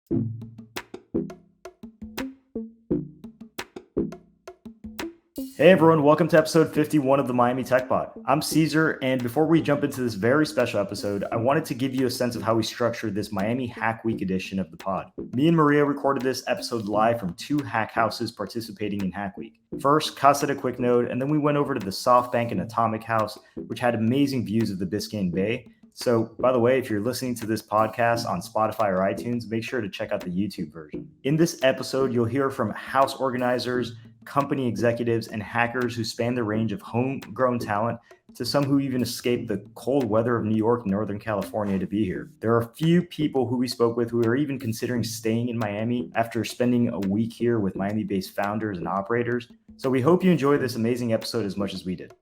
Hey everyone, welcome to episode 51 of the Miami Tech Pod. I'm Cesar, and before we jump into this very special episode, I wanted to give you a sense of how we structured this Miami Hack Week edition of the pod. Me and Maria recorded this episode live from two hack houses participating in Hack Week. First, Casa de Quicknode, and then we went over to the Softbank and Atomic House, which had amazing views of the Biscayne Bay. So, by the way, if you're listening to this podcast on Spotify or iTunes, make sure to check out the YouTube version. In this episode, you'll hear from house organizers, company executives, and hackers who span the range of homegrown talent to some who even escaped the cold weather of New York and Northern California to be here. There are a few people who we spoke with who are even considering staying in Miami after spending a week here with Miami-based founders and operators. So we hope you enjoy this amazing episode as much as we did.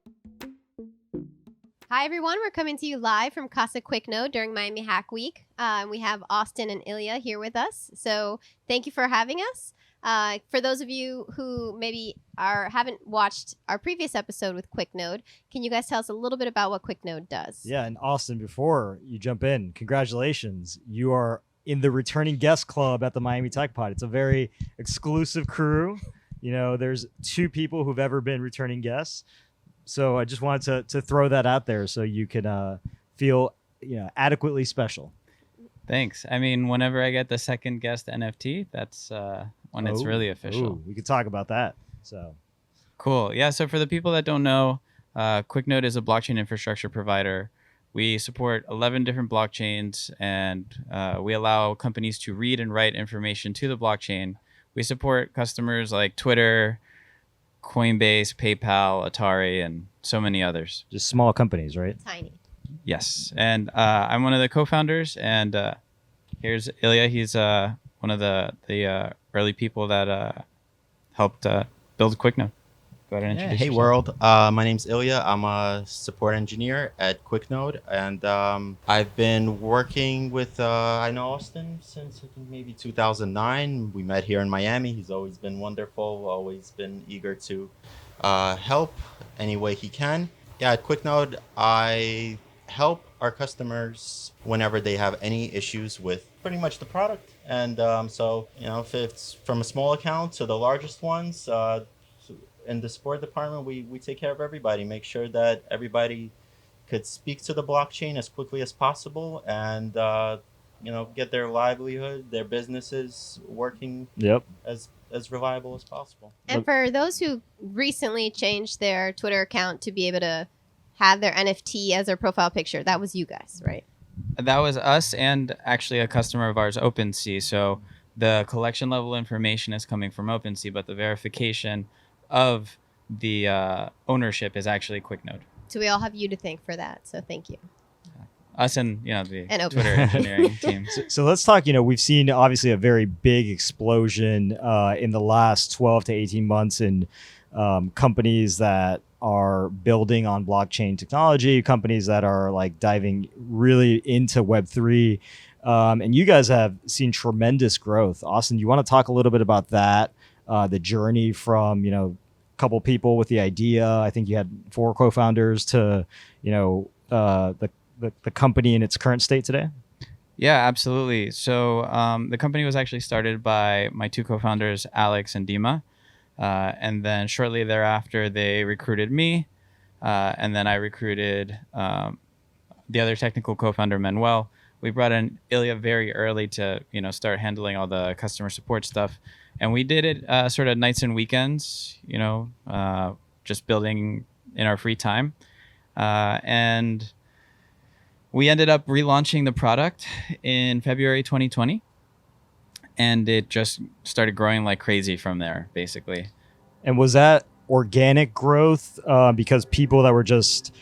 Hi, everyone. We're coming to you live from Casa Quicknode during Miami Hack Week. We have Austin and Ilya here with us. So thank you for having us. For those of you who maybe haven't watched our previous episode with Quicknode, can you guys tell us a little bit about what Quicknode does? Yeah, and Austin, before you jump in, congratulations. You are in the returning guest club at the Miami Tech Pod. It's a very exclusive crew. You know, there's 2 people who've ever been returning guests. So I just wanted to throw that out there so you can feel adequately special. Thanks. I mean, whenever I get the second guest NFT, that's when it's really official. We could talk about that. So cool. Yeah. So for the people that don't know, Quicknode is a blockchain infrastructure provider. We support 11 different blockchains, and we allow companies to read and write information to the blockchain. We support customers like Twitter, Coinbase, PayPal, Atari, and so many others. Just small companies, right? Tiny. Yes. And I'm one of the co-founders, and here's Ilya. He's one of the early people that helped build Quicknode. Go ahead and introduce Hey yourself. world, my name's Ilya. I'm a support engineer at Quicknode, and I've been working with I know Austin since I think maybe 2009. We met here in Miami. He's always been wonderful, always been eager to help any way he can. Yeah, at Quicknode, I help our customers whenever they have any issues with pretty much the product. And so, if it's from a small account to the largest ones, in the support department, we take care of everybody, make sure that everybody could speak to the blockchain as quickly as possible and, get their livelihood, their businesses working as reliable as possible. And for those who recently changed their Twitter account to be able to have their NFT as their profile picture, that was you guys, right? That was us and actually a customer of ours, OpenSea. So the collection level information is coming from OpenSea, but the verification of the ownership is actually Quicknode. So we all have you to thank for that. So thank you. Us and the And Twitter engineering team. So let's talk, we've seen obviously a very big explosion in the last 12 to 18 months in companies that are building on blockchain technology, companies that are like diving really into Web3. And you guys have seen tremendous growth. Austin, you want to talk a little bit about that, the journey from, a couple people with the idea. I think you had 4 co-founders to, the company in its current state today? Yeah, absolutely. So the company was actually started by my 2 co-founders, Alex and Dima. And then shortly thereafter, they recruited me. And then I recruited the other technical co-founder, Manuel. We brought in Ilya very early to, start handling all the customer support stuff. And we did it sort of nights and weekends, just building in our free time. And we ended up relaunching the product in February 2020. And it just started growing like crazy from there, basically. And was that organic growth because people that were just,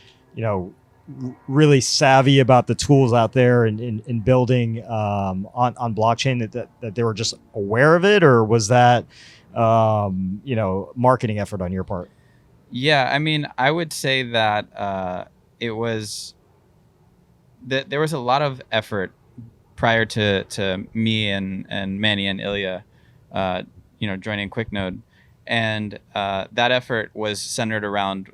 really savvy about the tools out there in building on blockchain that they were just aware of it? Or was that, marketing effort on your part? Yeah, I mean, I would say that it was that there was a lot of effort prior to me and Manny and Ilya, joining Quicknode, and that effort was centered around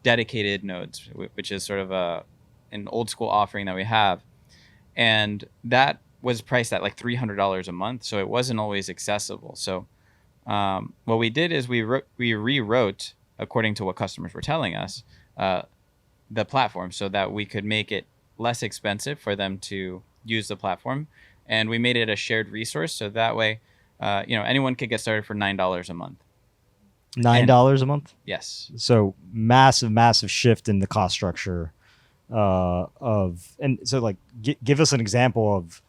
dedicated nodes, which is sort of an old school offering that we have, and that was priced at like $300 a month, so it wasn't always accessible. So what we did is we rewrote, according to what customers were telling us, the platform so that we could make it less expensive for them to use the platform, and we made it a shared resource, so that way anyone could get started for $9 a month. $9 a month? Yes. So massive shift in the cost structure and so like give us an example of,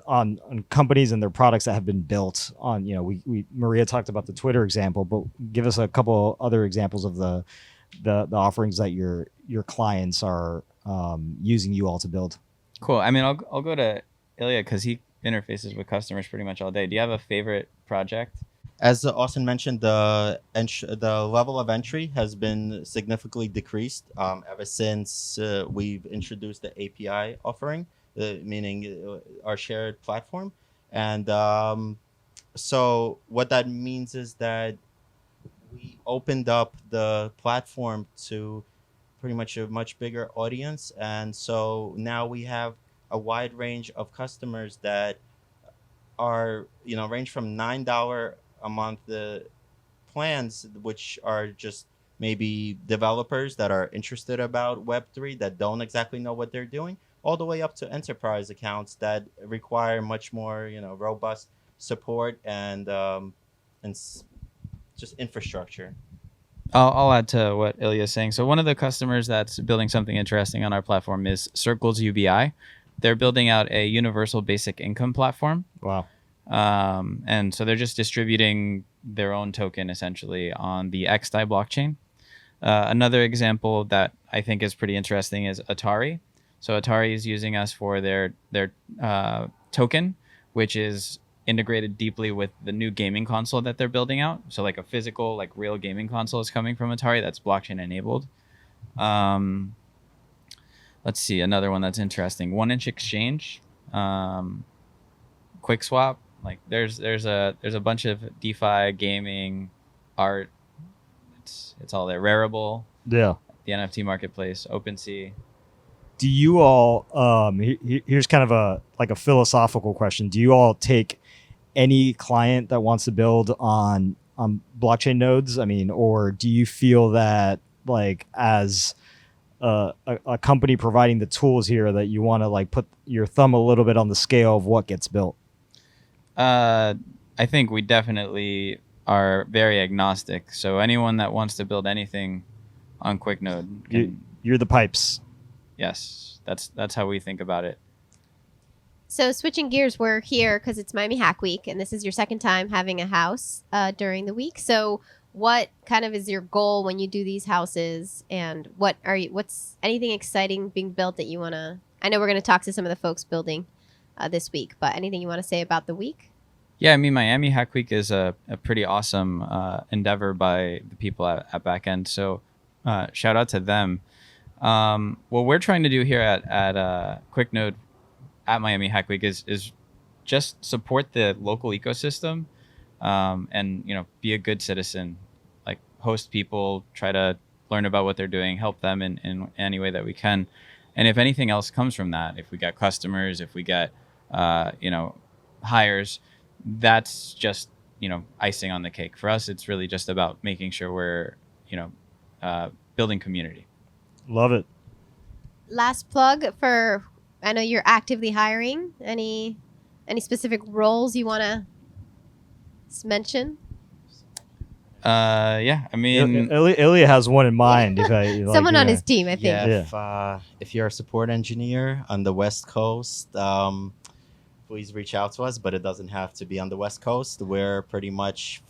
on companies and their products that have been built on, we Maria talked about the Twitter example, but give us a couple other examples of the offerings that your clients are using you all to build. Cool. I mean, I'll go to Ilya because he interfaces with customers pretty much all day. Do you have a favorite project? As Austin mentioned, the level of entry has been significantly decreased ever since we've introduced the API offering, meaning our shared platform. And so what that means is that we opened up the platform to pretty much a much bigger audience. And so now we have a wide range of customers that are, range from $9 a month plans, which are just maybe developers that are interested about Web3 that don't exactly know what they're doing, all the way up to enterprise accounts that require much more, robust support and just infrastructure. I'll add to what Ilya is saying. So one of the customers that's building something interesting on our platform is Circles UBI. They're building out a universal basic income platform. Wow. And so they're just distributing their own token essentially on the XDAI blockchain. Another example that I think is pretty interesting is Atari. So Atari is using us for their token, which is integrated deeply with the new gaming console that they're building out. So like a physical, like real gaming console is coming from Atari that's blockchain enabled. Let's see, another one that's interesting. 1inch Exchange, QuickSwap. Like there's a bunch of DeFi, gaming, art. It's all there. Rarible. Yeah. The NFT marketplace, OpenSea. Do you all here's kind of a philosophical question. Do you all take any client that wants to build on blockchain nodes? I mean, or do you feel that like as a company providing the tools here that you want to like put your thumb a little bit on the scale of what gets built? I think we definitely are very agnostic. So anyone that wants to build anything on Quicknode can, you're the pipes. Yes, that's how we think about it. So switching gears, we're here because it's Miami Hack Week, and this is your second time having a house during the week. So what kind of is your goal when you do these houses, and what's anything exciting being built that you want to? I know we're going to talk to some of the folks building this week, but anything you want to say about the week? Yeah, I mean, Miami Hack Week is a pretty awesome endeavor by the people at Backend. So shout out to them. What we're trying to do here at Quicknode at Miami Hack Week is just support the local ecosystem and be a good citizen, like host people, try to learn about what they're doing, help them in any way that we can. And if anything else comes from that, if we get customers, if we get hires, that's just icing on the cake. For us, it's really just about making sure we're building community. Love it. Last plug for, I know you're actively hiring. Any specific roles you want to mention? Yeah, I mean, Ilya has one in mind. Someone on his team, I think. Yeah, if you're a support engineer on the West Coast, please reach out to us. But it doesn't have to be on the West Coast. We're pretty much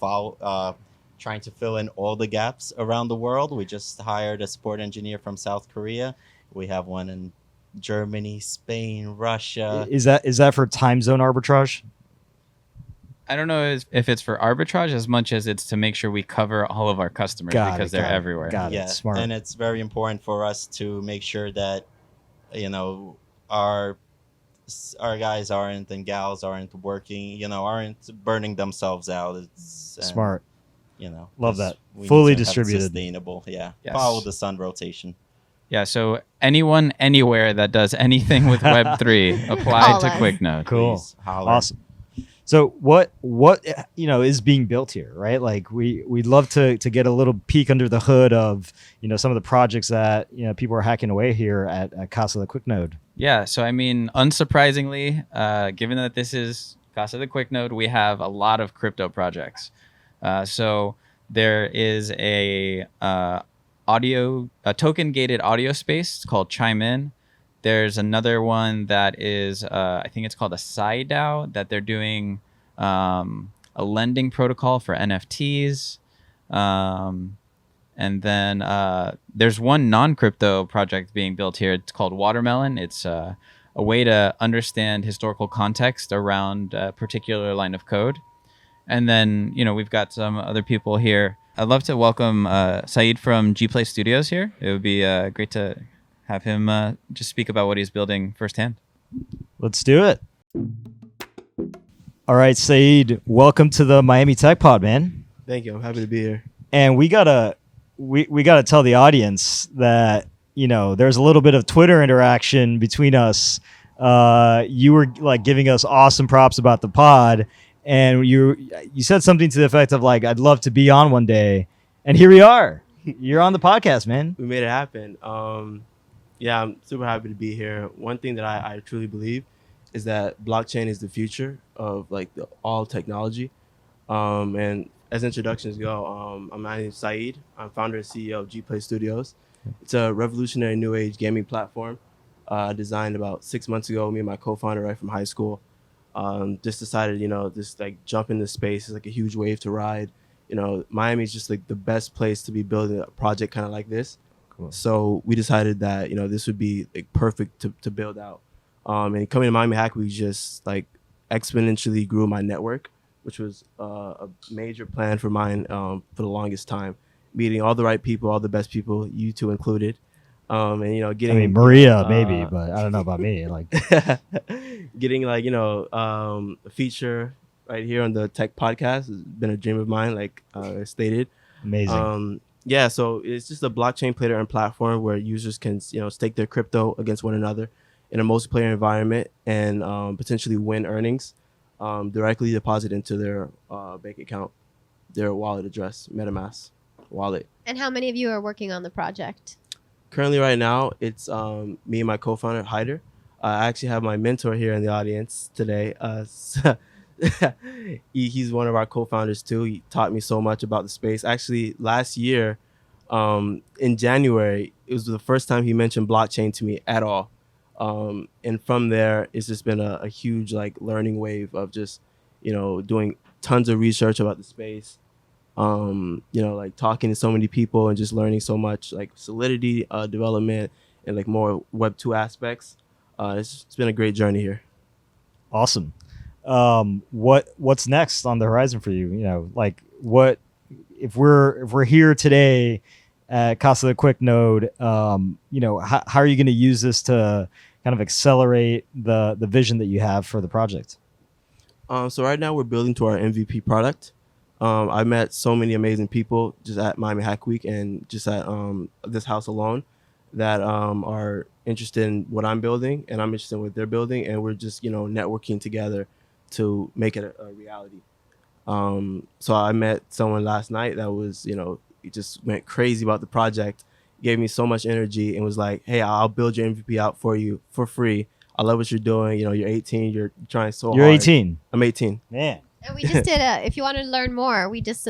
trying to fill in all the gaps around the world. We just hired a support engineer from South Korea. We have one in Germany, Spain, Russia. Is that for time zone arbitrage? I don't know if it's for arbitrage as much as it's to make sure we cover all of our customers because they're everywhere. Got it. Smart. And it's very important for us to make sure that our guys aren't and gals aren't working, aren't burning themselves out. It's smart. Love that. we Fully need to have distributed. sustainable. Yeah. Yes. Follow the sun rotation. Yeah, so anyone anywhere that does anything with Web3, apply Call to us. Quicknode. Cool. Please holler. Awesome. So what is being built here, right? Like we'd love to get a little peek under the hood of some of the projects that people are hacking away here at Casa de Quicknode. Yeah, so I mean, unsurprisingly, given that this is Casa de Quicknode, we have a lot of crypto projects. So there is a token gated audio space called Chime In. There's another one that is, I think it's called a SciDAO, that they're doing a lending protocol for NFTs. And then there's one non-crypto project being built here. It's called Watermelon. It's a way to understand historical context around a particular line of code. And then, we've got some other people here. I'd love to welcome Saeed from Gplay Studios here. It would be great to have him just speak about what he's building firsthand. Let's do it. All right, Saeed, welcome to the Miami Tech Pod, man. Thank you. I'm happy to be here. And we gotta tell the audience that there's a little bit of Twitter interaction between us. You were like giving us awesome props about the pod, and you said something to the effect of like, I'd love to be on one day, and here we are. You're on the podcast, man. We made it happen. Yeah, I'm super happy to be here. One thing that I truly believe is that blockchain is the future of like all technology. And as introductions go, my name is Saeed. I'm founder and CEO of Gplay Studios. It's a revolutionary new age gaming platform designed about 6 months ago. Me and my co-founder right from high school just decided, just like jump into space is like a huge wave to ride. Miami is just like the best place to be building a project kind of like this. Cool. So we decided that, this would be like perfect to build out. And coming to Miami Hack Week just like exponentially grew my network, which was a major plan for mine for the longest time. Meeting all the right people, all the best people, you two included. And, getting... Maria, maybe, but I don't know about me. Like getting like, a feature right here on the Tech Podcast has been a dream of mine, like stated. Amazing. Yeah, so it's just a blockchain player and platform where users can, stake their crypto against one another in a multiplayer environment and potentially win earnings directly deposit into their bank account, their wallet address, MetaMask wallet. And how many of you are working on the project? Currently, right now, it's me and my co-founder, Hyder. I actually have my mentor here in the audience today. He's one of our co-founders too. He taught me so much about the space. Actually, last year, in January, it was the first time he mentioned blockchain to me at all. And from there, it's just been a huge like learning wave of just, doing tons of research about the space. Like talking to so many people and just learning so much like Solidity development and like more Web 2 aspects. It's been a great journey here. Awesome. What's next on the horizon for you? Like what if we're here today at Casa de Quicknode, how are you going to use this to kind of accelerate the vision that you have for the project? So right now we're building to our MVP product. I met so many amazing people just at Miami Hack Week and just at this house alone that are interested in what I'm building and I'm interested in what they're building, and we're just networking together to make it a reality. So I met someone last night that was he just went crazy about the project, gave me so much energy and was like, hey, I'll build your MVP out for you for free. I love what you're doing. You're 18. You're trying so hard. You're 18. I'm 18. Man. And we just did if you want to learn more, we just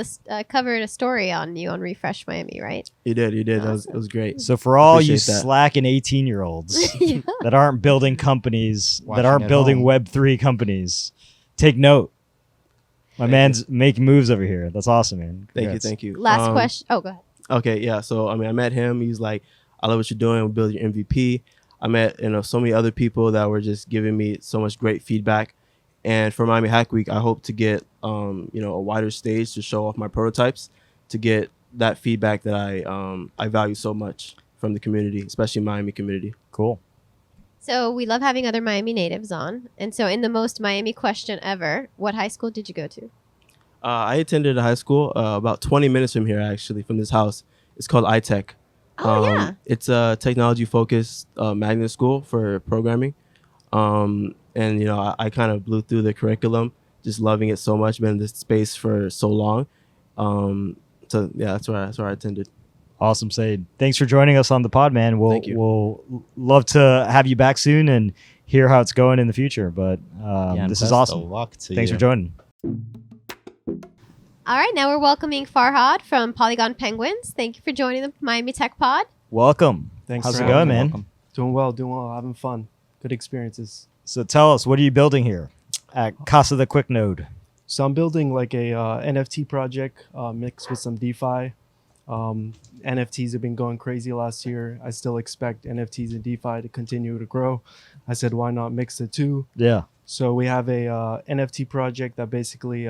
covered a story on you on Refresh Miami, right? You did. Awesome. It was great. So for all you Appreciate that. slacking 18-year-olds Yeah. that aren't building companies, that Watching aren't at building home. Web3 companies, take note. My man's making moves over here. That's awesome, man. Congrats. Thank you. Last question. Oh, go ahead. Okay, yeah. So I met him. He was like, I love what you're doing. We'll build your MVP. I met so many other people that were just giving me so much great feedback. And for Miami Hack Week, I hope to get a wider stage to show off my prototypes, to get that feedback that I value so much from the community, especially Miami community. Cool. So we love having other Miami natives on. And so in the most Miami question ever, what high school did you go to? I attended a high school about 20 minutes from here, actually, from this house. It's called iTech. Yeah. It's a technology-focused magnet school for programming. And, you know, I kind of blew through the curriculum, just loving it so much, been in this space for so long. So, yeah, that's where I attended. Awesome, Said. Thanks for joining us on the pod, man. Thank you. We'll love to have you back soon and hear how it's going in the future. But this is awesome. Thanks for joining. All right, now we're welcoming Farhad from Polygon Penguins. Thank you for joining the Miami Tech Pod. Welcome. Thanks. How's for it going, having me. man? Welcome. Doing well, having fun. Good experiences. So tell us, what are you building here at Casa de Quicknode? So I'm building like a NFT project mixed with some DeFi. NFTs have been going crazy last year. I still expect NFTs and DeFi to continue to grow. I said, why not mix the two? Yeah. So we have a NFT project that basically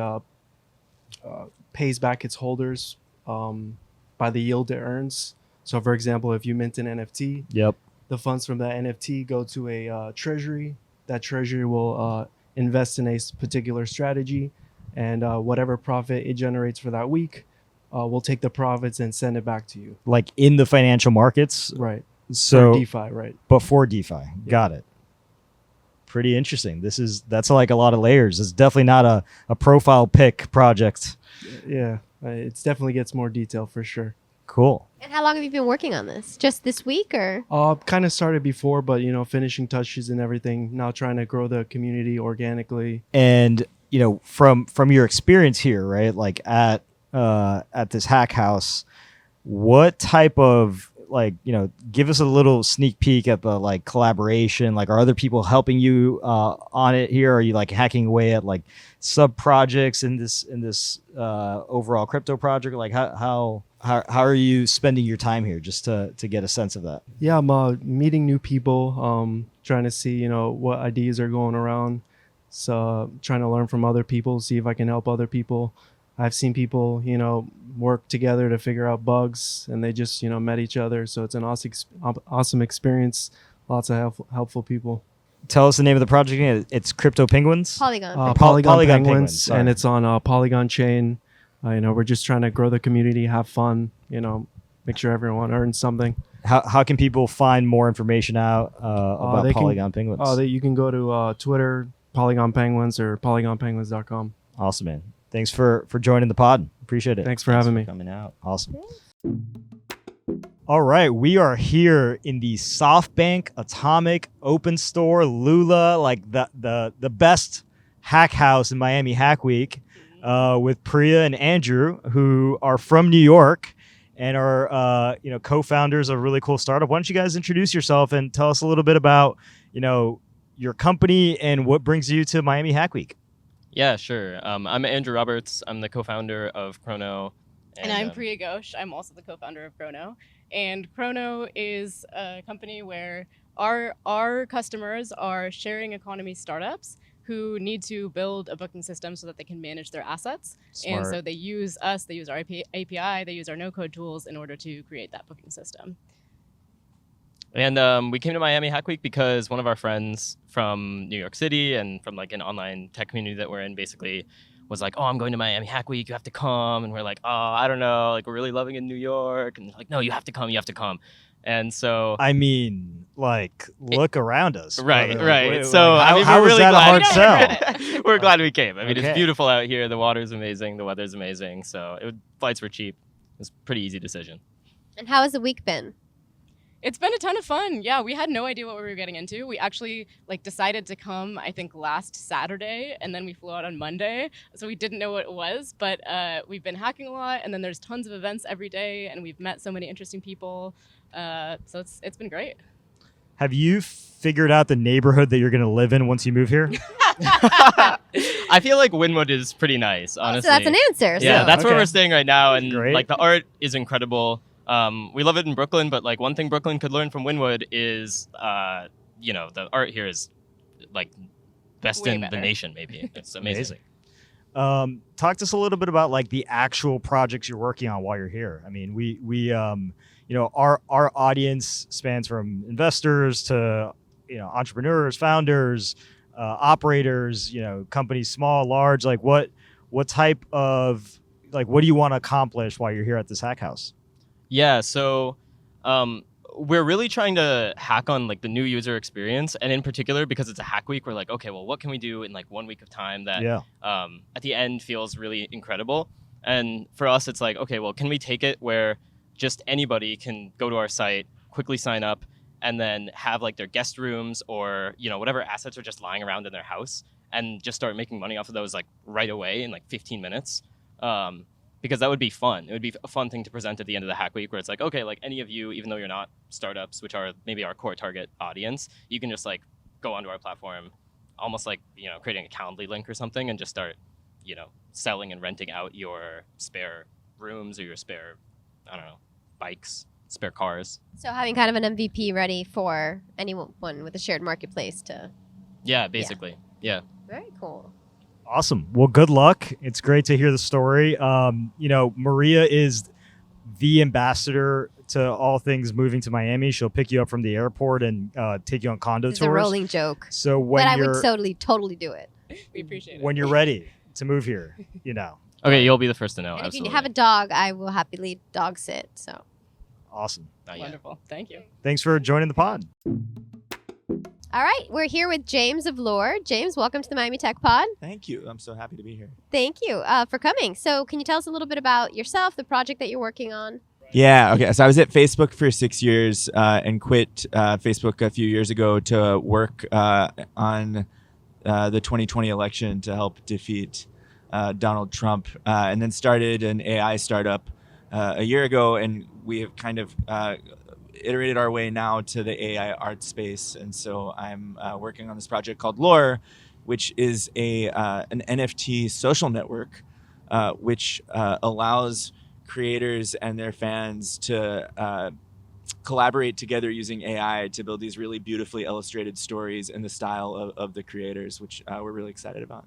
pays back its holders by the yield it earns. So, for example, if you mint an NFT, Yep. the funds from that NFT go to a treasury. That treasury will invest in a particular strategy, and whatever profit it generates for that week, we'll take the profits and send it back to you. Like in the financial markets. Right. So For DeFi, right. before DeFi. Got it. Pretty interesting. That's like a lot of layers. It's definitely not a profile pick project. Yeah. It definitely gets more detail for sure. Cool. And how long have you been working on this? Just this week or? Kind of started before, but, you know, finishing touches and everything. Now trying to grow the community organically. And, you know, from your experience here, right? Like at this hack house, what type of, like, you know, give us a little sneak peek at the like collaboration. Like, are other people helping you on it here? Are you like hacking away at like sub projects in this overall crypto project? Like, how are you spending your time here, just to get a sense of that? Yeah, I'm meeting new people, trying to see, you know, what ideas are going around. So trying to learn from other people, see if I can help other people. I've seen people, you know, work together to figure out bugs, and they just, you know, met each other. So it's an awesome experience. Lots of helpful people. Tell us the name of the project again. It's Crypto Penguins? Polygon. Polygon Penguins, Penguins, and sorry. it's on Polygon chain. You know, we're just trying to grow the community, have fun, you know, make sure everyone earns something. How can people find more information out about Polygon Penguins? You can go to Twitter, Polygon Penguins, or polygonpenguins.com. Awesome, man. Thanks for joining the pod. Appreciate it. Thanks for having me. Coming out. Awesome. All right, we are here in the Softbank Atomic OpenStore Lula, like the best hack house in Miami Hack Week, with Priya and Andrew, who are from New York and are co-founders of a really cool startup. Why don't you guys introduce yourself and tell us a little bit about, you know, your company and what brings you to Miami Hack Week? Yeah, sure. I'm Andrew Roberts. I'm the co-founder of Chrono. And I'm Priya Ghosh. I'm also the co-founder of Chrono. And Chrono is a company where our customers are sharing economy startups who need to build a booking system so that they can manage their assets. Smart. And so they use us, they use our API, they use our no-code tools in order to create that booking system. And we came to Miami Hack Week because one of our friends from New York City and from like an online tech community that we're in basically was like, oh, I'm going to Miami Hack Week, you have to come. And we're like, oh, I don't know, like we're really loving it in New York. And they're like, no, you have to come. And so I mean, like, look around us. Right, brother. right. Wait, So like, I mean, how we're is really that glad. a hard sell? We're glad we came. I mean, Okay. it's beautiful out here. The water's amazing. The weather's amazing. So flights were cheap. It was a pretty easy decision. And how has the week been? It's been a ton of fun. Yeah, we had no idea what we were getting into. We actually decided to come, I think, last Saturday, and then we flew out on Monday. So we didn't know what it was, but we've been hacking a lot, and then there's tons of events every day, and we've met so many interesting people. So it's been great. Have you figured out the neighborhood that you're going to live in once you move here? I feel like Wynwood is pretty nice, honestly. So that's an answer. Yeah, So. that's where Okay. we're staying right now, and Great. like the art is incredible. We love it in Brooklyn, but like one thing Brooklyn could learn from Wynwood is, the art here is like best Way in the better. nation. Maybe it's amazing. Talk to us a little bit about like the actual projects you're working on while you're here. I mean, we our audience spans from investors to, you know, entrepreneurs, founders, operators, you know, companies, small, large. Like what type of, like, what do you want to accomplish while you're here at this hack house? Yeah, so we're really trying to hack on like the new user experience, and in particular because it's a hack week, we're like, okay, well, what can we do in like 1 week of time that at the end feels really incredible? And for us, it's like, okay, well, can we take it where just anybody can go to our site, quickly sign up, and then have like their guest rooms or, you know, whatever assets are just lying around in their house, and just start making money off of those like right away in like 15 minutes. Because that would be fun. It would be a fun thing to present at the end of the hack week, where it's like, okay, like any of you, even though you're not startups, which are maybe our core target audience, you can just like go onto our platform, almost like, you know, creating a Calendly link or something, and just start, you know, selling and renting out your spare rooms or your spare, I don't know, bikes, spare cars. So having kind of an MVP ready for anyone with a shared marketplace to. Yeah, basically. Yeah. Very cool. Awesome. Well, good luck. It's great to hear the story. You know, Maria is the ambassador to all things moving to Miami. She'll pick you up from the airport and take you on condo It's tours. a rolling joke. So when But I you're would totally do it. We appreciate it. when you're ready to move here, you know. Okay, you'll be the first to know. And if Absolutely. you have a dog, I will happily dog sit. So. Awesome. Not yet. Wonderful. Thank you. Thanks for joining the pod. All right, we're here with James of Lore. James, welcome to the Miami Tech Pod. Thank you. I'm so happy to be here. Thank you for coming. So can you tell us a little bit about yourself, the project that you're working on? Yeah. Okay. So I was at Facebook for 6 years and quit Facebook a few years ago to work on the 2020 election to help defeat Donald Trump, and then started an AI startup a year ago, and we have kind of iterated our way now to the AI art space. And so I'm working on this project called Lore, which is an NFT social network, which allows creators and their fans to collaborate together using AI to build these really beautifully illustrated stories in the style of the creators, which we're really excited about.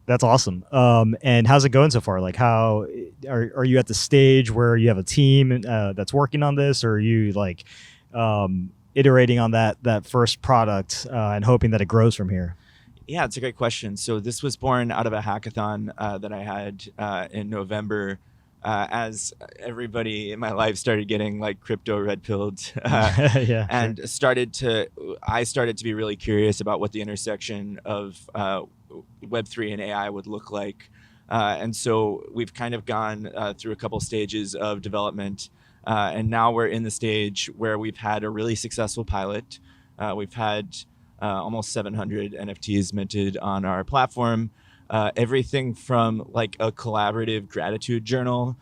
That's awesome. And how's it going so far? Like, how are you at the stage where you have a team that's working on this, or are you like iterating on that first product and hoping that it grows from here? Yeah, it's a great question. So this was born out of a hackathon that I had in November, as everybody in my life started getting like crypto red pilled, Yeah, and I started to be really curious about what the intersection of Web3 and AI would look like. And so we've kind of gone through a couple stages of development. And now we're in the stage where we've had a really successful pilot. We've had almost 700 NFTs minted on our platform. Everything from like a collaborative gratitude journal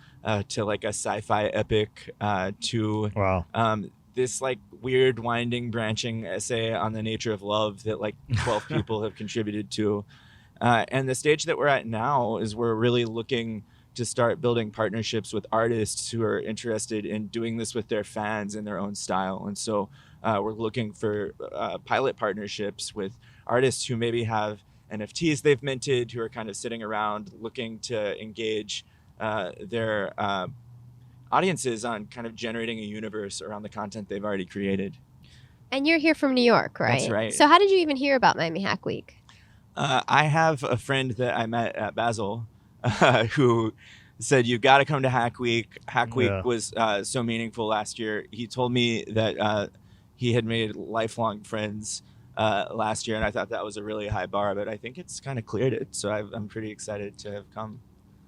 to like a sci-fi epic to wow. This like weird winding branching essay on the nature of love that like 12 people have contributed to. And the stage that we're at now is we're really looking to start building partnerships with artists who are interested in doing this with their fans in their own style. And so we're looking for pilot partnerships with artists who maybe have NFTs they've minted, who are kind of sitting around looking to engage their audiences on kind of generating a universe around the content they've already created. And you're here from New York, right? That's right. So how did you even hear about Miami Hack Week? I have a friend that I met at Basel who said, you've got to come to Hack Week. Hack Week was so meaningful last year. He told me that he had made lifelong friends last year, and I thought that was a really high bar, but I think it's kind of cleared it. So I'm pretty excited to have come.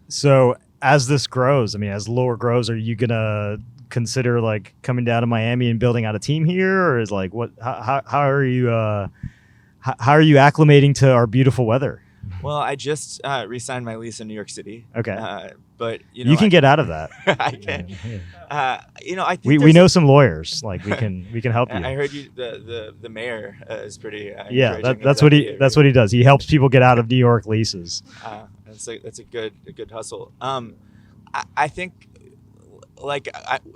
So as this grows, I mean, as Lore grows, are you gonna consider like coming down to Miami and building out a team here, or is like what? How are you? How are you acclimating to our beautiful weather? Well, I just re-signed my lease in New York City. Okay, but you can get out of that. I can. I think we know some lawyers. Like we can help you. I heard the mayor is pretty. Yeah, that's what he does. He helps people get out of New York leases. That's a good hustle. I think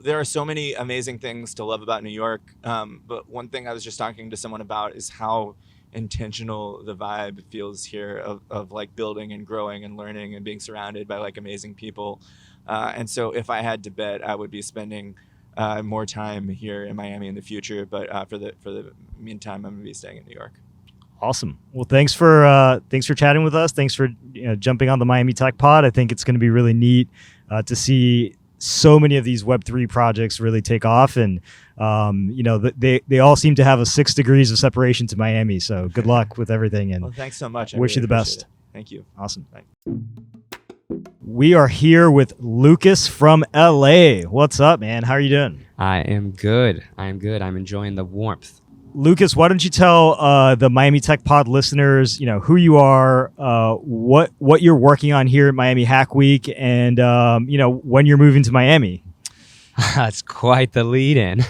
there are so many amazing things to love about New York. But one thing I was just talking to someone about is how intentional the vibe feels here of like building and growing and learning and being surrounded by like amazing people. And so if I had to bet, I would be spending more time here in Miami in the future. But for the meantime, I'm gonna be staying in New York. Awesome. Well, thanks for chatting with us. Thanks for jumping on the Miami Tech Pod. I think it's going to be really neat to see so many of these Web3 projects really take off, and they all seem to have a 6 degrees of separation to Miami. So good luck with everything, and Well, thanks so much. I wish you really the appreciate best. it. Thank you. Awesome. We are here with Lucas from LA. What's up, man? How are you doing? I am good. I'm enjoying the warmth. Lucas, why don't you tell the Miami Tech Pod listeners, who you are, what you're working on here at Miami Hack Week, and when you're moving to Miami. That's quite the lead-in.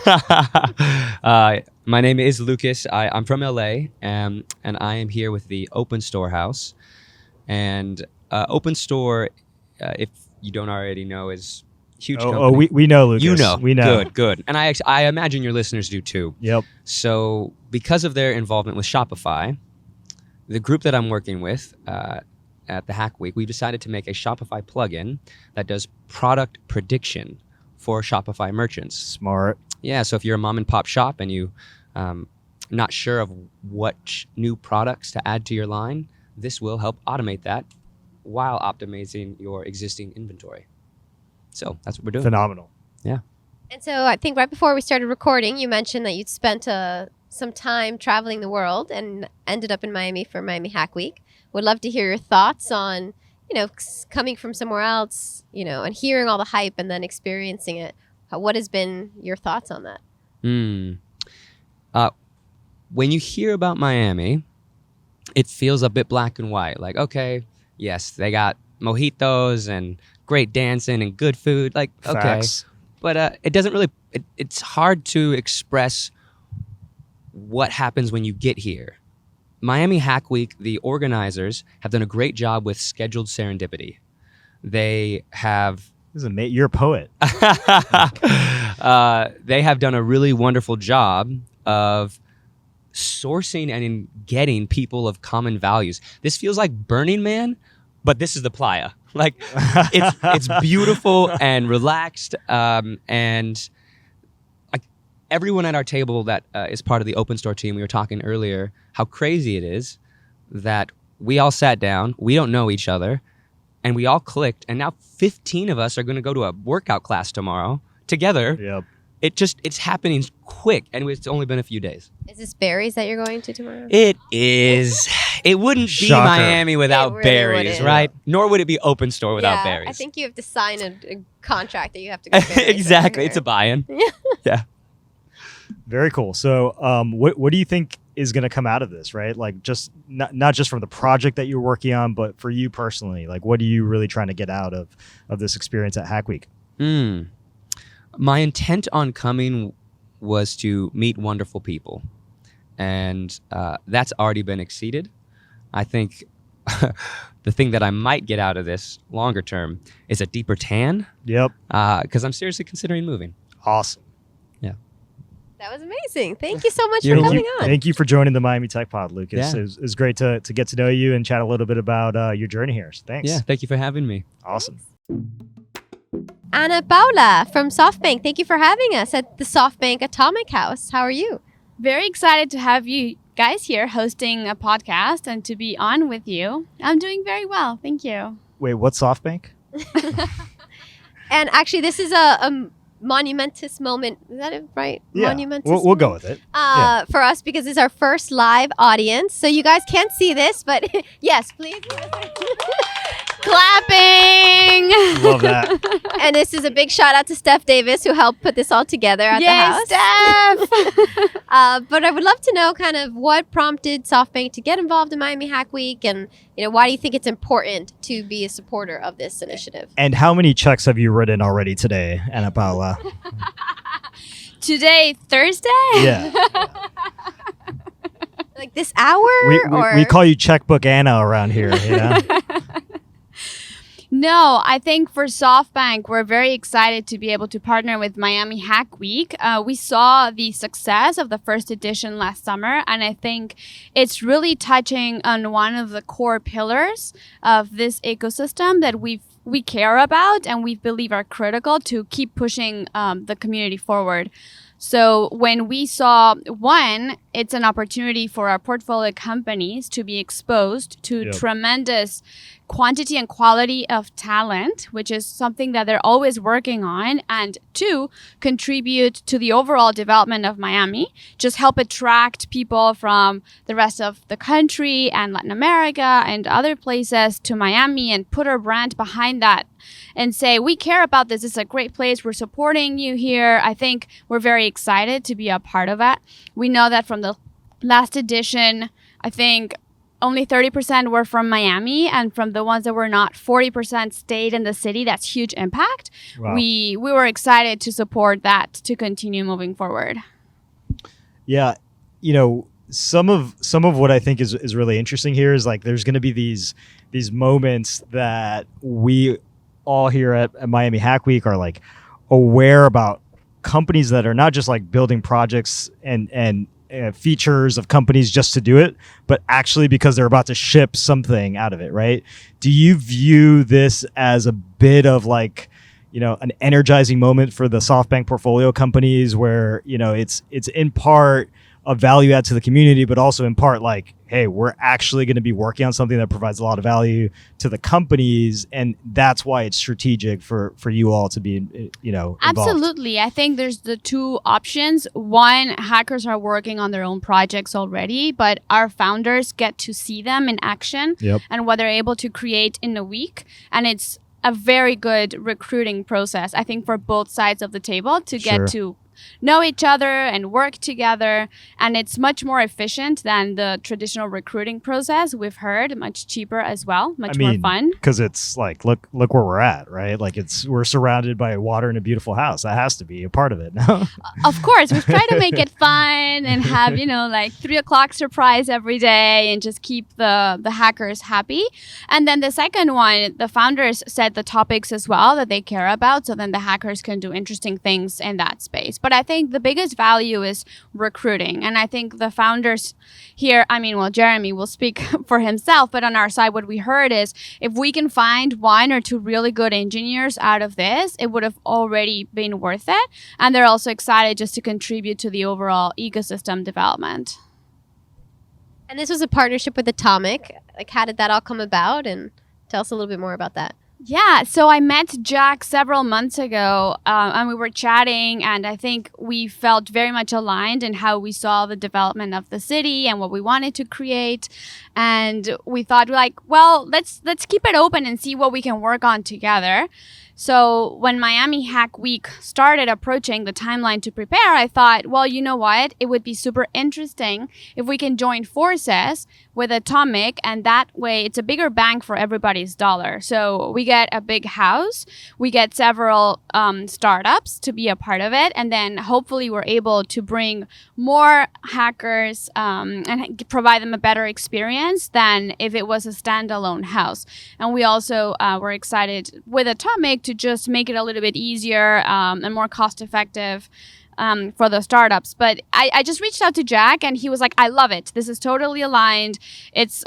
My name is Lucas. I'm from LA, and I am here with the OpenStore house. And OpenStore, if you don't already know, is huge company. We know, Lucas. You know. We know. Good. And I imagine your listeners do too. Yep. So because of their involvement with Shopify, the group that I'm working with at the Hack Week, we decided to make a Shopify plugin that does product prediction for Shopify merchants. Smart. Yeah, so if you're a mom and pop shop and you not sure of what new products to add to your line, this will help automate that while optimizing your existing inventory. So that's what we're doing. Phenomenal. Yeah. And so I think right before we started recording, you mentioned that you'd spent some time traveling the world and ended up in Miami for Miami Hack Week. Would love to hear your thoughts on, coming from somewhere else, and hearing all the hype and then experiencing it. What has been your thoughts on that? When you hear about Miami, it feels a bit black and white. Like, okay, yes, they got mojitos and great dancing and good food. Like, okay. Facts. But it doesn't really, it's hard to express what happens when you get here. Miami Hack Week, the organizers have done a great job with scheduled serendipity. They have... You're a poet. They have done a really wonderful job of sourcing and getting people of common values. This feels like Burning Man, but this is the playa. Like, it's beautiful and relaxed, and like everyone at our table that is part of the OpenStore team, we were talking earlier how crazy it is that we all sat down, we don't know each other, and we all clicked, and now 15 of us are going to go to a workout class tomorrow together. Yep. It's happening quick, and it's only been a few days. Is this berries that you're going to tomorrow? It is. It wouldn't be Shocker. Miami without It really berries, wouldn't. right? Nor would it be OpenStore without berries. I think you have to sign a contract that you have to go berries Exactly. everywhere. It's a buy-in. Yeah. Very cool. So what do you think is going to come out of this, right? Like, just not just from the project that you're working on, but for you personally, like, what are you really trying to get out of this experience at Hack Week? My intent on coming was to meet wonderful people, and that's already been exceeded. I think the thing that I might get out of this longer term is a deeper tan. Yep. Because I'm seriously considering moving. Awesome. That was amazing. Thank you so much You're for welcome. coming on. Thank you for joining the Miami Tech Pod, Lucas. Yeah. It was great to get to know you and chat a little bit about your journey here. So thanks. Yeah, thank you for having me. Awesome. Ana Paula from Softbank. Thank you for having us at the Softbank Atomic House. How are you? Very excited to have you guys here hosting a podcast and to be on with you. I'm doing very well. Thank you. Wait, what's Softbank? And actually, this is a monumentous moment. Is that it, right? Yeah, Monumentous we'll go with it. for us, because it's our first live audience. So you guys can't see this, but yes, please. Clapping! Love that. And this is a big shout out to Steph Davis, who helped put this all together at the house. Steph! But I would love to know kind of what prompted Softbank to get involved in Miami Hack Week, and why do you think it's important to be a supporter of this initiative? And how many checks have you written already today, Ana Paula? Today, Thursday? Yeah. Like this hour? We call you Checkbook Anna around here, No, I think for Softbank, we're very excited to be able to partner with Miami Hack Week. We saw the success of the first edition last summer, and I think it's really touching on one of the core pillars of this ecosystem that we care about and we believe are critical to keep pushing the community forward. So when we saw, one, it's an opportunity for our portfolio companies to be exposed to tremendous quantity and quality of talent, which is something that they're always working on, and two, contribute to the overall development of Miami, just help attract people from the rest of the country and Latin America and other places to Miami and put our brand behind that and say, we care about this. It's a great place. We're supporting you here. I think we're very excited to be a part of it. We know that from the last edition, I think only 30% were from Miami, and from the ones that were not, 40% stayed in the city. That's huge impact. Wow. We were excited to support that to continue moving forward. Yeah, you know, some of what I think is really interesting here is like there's going to be these moments that we all here at Miami Hack Week are like aware about companies that are not just like building projects and features of companies just to do it, but actually because they're about to ship something out of it, right? Do you view this as a bit of like, you know, an energizing moment for the Softbank portfolio companies where, you know, it's in part a value add to the community, but also in part like, hey, we're actually going to be working on something that provides a lot of value to the companies, and that's why it's strategic for you all to be, you know, involved. Absolutely. I think there's the two options. One, hackers are working on their own projects already, but our founders get to see them in action and what they're able to create in a week, and it's a very good recruiting process, I think, for both sides of the table to get to know each other and work together, and it's much more efficient than the traditional recruiting process. We've heard much cheaper as well, much more fun. Because it's like, look where we're at, right? Like we're surrounded by water and a beautiful house. That has to be a part of it. Of course, we've tried to make it fun and have, you know, like 3:00 surprise every day and just keep the hackers happy. And then the second one, the founders set the topics as well that they care about, so then the hackers can do interesting things in that space. But I think the biggest value is recruiting. And I think the founders here, I mean, well, Jeremy will speak for himself, but on our side, what we heard is if we can find one or two really good engineers out of this, it would have already been worth it. And they're also excited just to contribute to the overall ecosystem development. And this was a partnership with Atomic. Like, how did that all come about? And tell us a little bit more about that. Yeah, so I met Jack several months ago and we were chatting, and I think we felt very much aligned in how we saw the development of the city and what we wanted to create. And we thought, like, well, let's keep it open and see what we can work on together. So when Miami Hack Week started approaching the timeline to prepare, I thought, well, you know what? It would be super interesting if we can join forces with Atomic, and that way it's a bigger bang for everybody's dollar. So we get a big house, we get several startups to be a part of it, and then hopefully we're able to bring more hackers and provide them a better experience than if it was a standalone house. And we also were excited with Atomic to just make it a little bit easier and more cost effective for the startups. But I just reached out to Jack and he was like, I love it. This is totally aligned. It's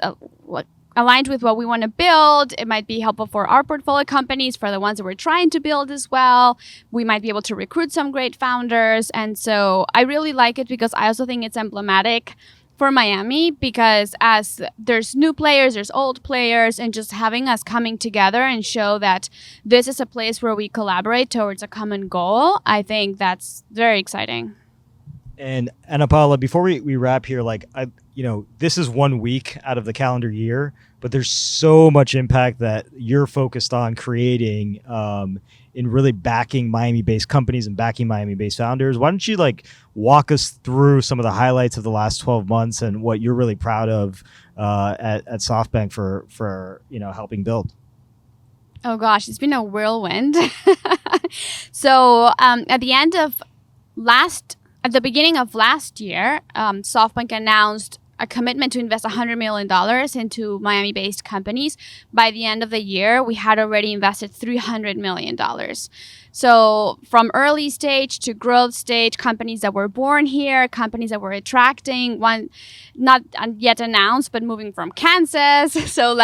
aligned with what we want to build. It might be helpful for our portfolio companies, for the ones that we're trying to build as well. We might be able to recruit some great founders. And so I really like it because I also think it's emblematic for Miami, because as there's new players, there's old players, and just having us coming together and show that this is a place where we collaborate towards a common goal, I think that's very exciting. And Paula, before we wrap here, like, this is 1 week out of the calendar year, but there's so much impact that you're focused on creating in really backing Miami-based companies and backing Miami-based founders. Why don't you walk us through some of the highlights of the last 12 months and what you're really proud of at Softbank for helping build? Oh gosh, it's been a whirlwind. So at the beginning of last year, Softbank announced a commitment to invest $100 million into Miami-based companies. By the end of the year, we had already invested $300 million. So from early stage to growth stage, companies that were born here, companies that were attracting, one not yet announced, but moving from Kansas. So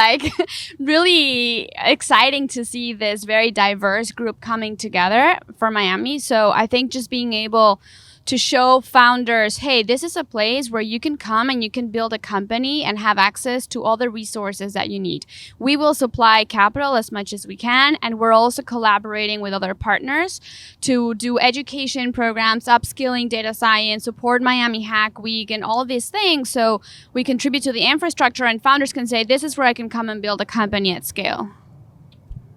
really exciting to see this very diverse group coming together for Miami. So I think just being able to show founders, hey, this is a place where you can come and you can build a company and have access to all the resources that you need. We will supply capital as much as we can, and we're also collaborating with other partners to do education programs, upskilling data science, support Miami Hack Week, and all of these things, so we contribute to the infrastructure and founders can say, this is where I can come and build a company at scale.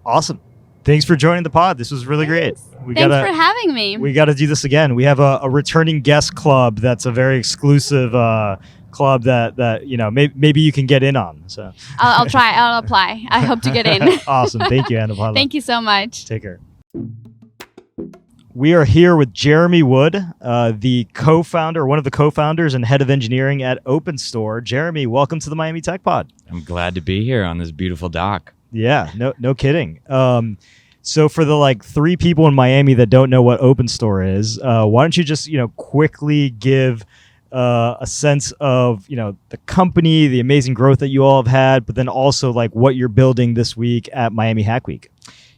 Awesome. Thanks for joining the pod. This was really great. Thanks for having me. We got to do this again. We have a returning guest club that's a very exclusive club that maybe you can get in on. So I'll try. I'll apply. I hope to get in. Awesome. Thank you, Anna Paula. Thank you so much. Take care. We are here with Jeremy Wood, the co-founder, one of the co-founders and head of engineering at OpenStore. Jeremy, welcome to the Miami Tech Pod. I'm glad to be here on this beautiful dock. Yeah, no kidding. So for the 3 people in Miami that don't know what OpenStore is, why don't you just quickly give a sense of the company, the amazing growth that you all have had, but then also what you're building this week at Miami Hack Week.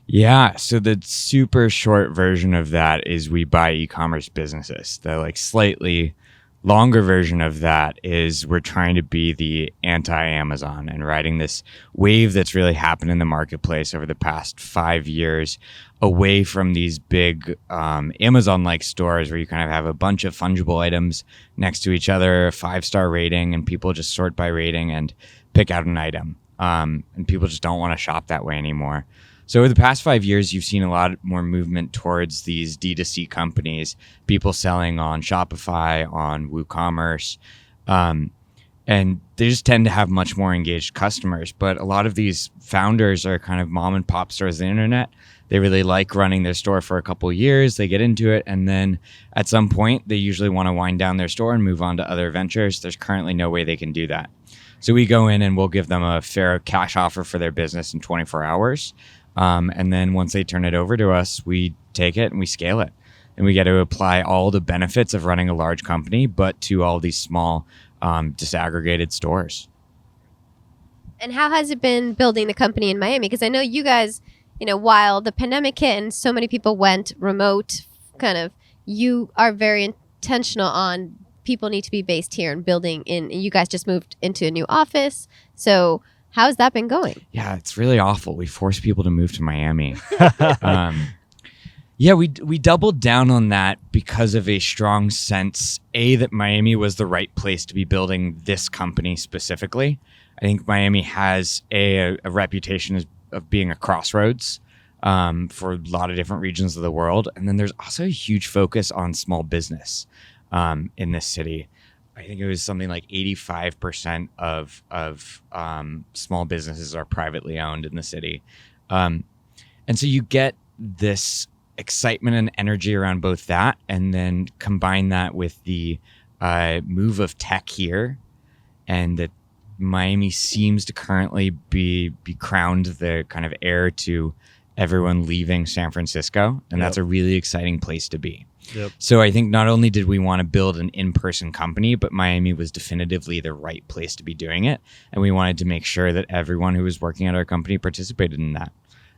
Yeah, so the super short version of that is we buy e-commerce businesses. The slightly longer version of that is we're trying to be the anti-Amazon and riding this wave that's really happened in the marketplace over the past 5 years away from these big Amazon-like stores where you kind of have a bunch of fungible items next to each other, a 5-star rating, and people just sort by rating and pick out an item. And people just don't want to shop that way anymore. So over the past 5 years, you've seen a lot more movement towards these D2C companies, people selling on Shopify, on WooCommerce, and they just tend to have much more engaged customers. But a lot of these founders are kind of mom and pop stores on the internet. They really like running their store for a couple of years. They get into it, and then at some point, they usually want to wind down their store and move on to other ventures. There's currently no way they can do that. So we go in and we'll give them a fair cash offer for their business in 24 hours. And then once they turn it over to us, we take it and we scale it. And we get to apply all the benefits of running a large company, but to all these small disaggregated stores. And how has it been building the company in Miami? Because I know you guys, while the pandemic hit and so many people went remote, you are very intentional on people need to be based here and building in. You guys just moved into a new office. So how's that been going? Yeah, it's really awful. We force people to move to Miami. We doubled down on that because of a strong sense, that Miami was the right place to be building this company specifically. I think Miami has a reputation of being a crossroads for a lot of different regions of the world. And then there's also a huge focus on small business in this city. I think it was something like 85% of small businesses are privately owned in the city. And so you get this excitement and energy around both that, and then combine that with the move of tech here, and that Miami seems to currently be crowned the kind of heir to everyone leaving San Francisco. And that's a really exciting place to be. Yep. So I think not only did we want to build an in-person company, but Miami was definitively the right place to be doing it. And we wanted to make sure that everyone who was working at our company participated in that.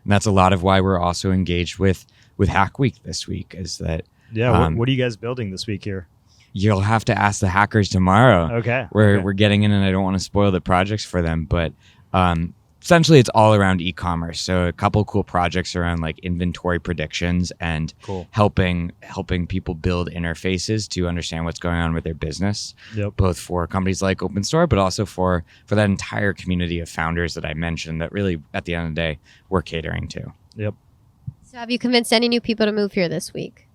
And that's a lot of why we're also engaged with Hack Week this week, is that... Yeah, what are you guys building this week here? You'll have to ask the hackers tomorrow. Okay. We're getting in, and I don't want to spoil the projects for them, but essentially it's all around e-commerce. So a couple cool projects around inventory predictions and helping people build interfaces to understand what's going on with their business. Yep. Both for companies like OpenStore, but also for that entire community of founders that I mentioned that really at the end of the day we're catering to. Yep. So have you convinced any new people to move here this week?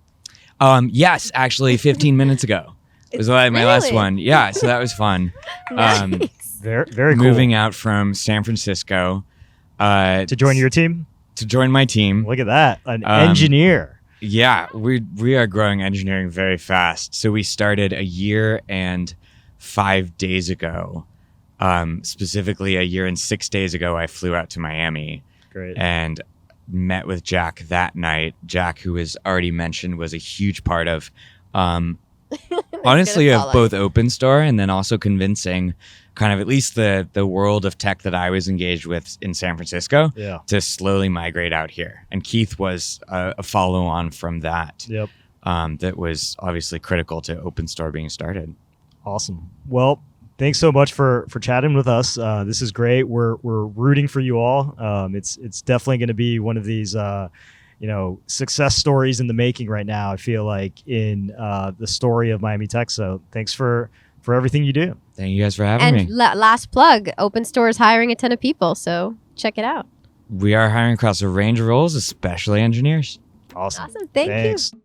Yes, actually 15 minutes ago was my last one. Yeah, so that was fun. Nice. Very cool. Moving out from San Francisco to join your team? To join my team. Look at that. An engineer. Yeah, we are growing engineering very fast. So we started a year and 5 days ago. Specifically a year and 6 days ago, I flew out to Miami. Great. And met with Jack that night. Jack, who was already mentioned, was a huge part of honestly of both OpenStore and then also convincing kind of at least the world of tech that I was engaged with in San Francisco to slowly migrate out here. And Keith was a follow on from that. Yep. that was obviously critical to OpenStore being started. Awesome. Well, thanks so much for chatting with us. This is great. We're rooting for you all. It's definitely going to be one of these success stories in the making right now. I feel like in the story of Miami Tech. So thanks for everything you do. Thank you guys for having me. And last plug, OpenStore is hiring a ton of people, so check it out. We are hiring across a range of roles, especially engineers. Awesome. Awesome. Thank you.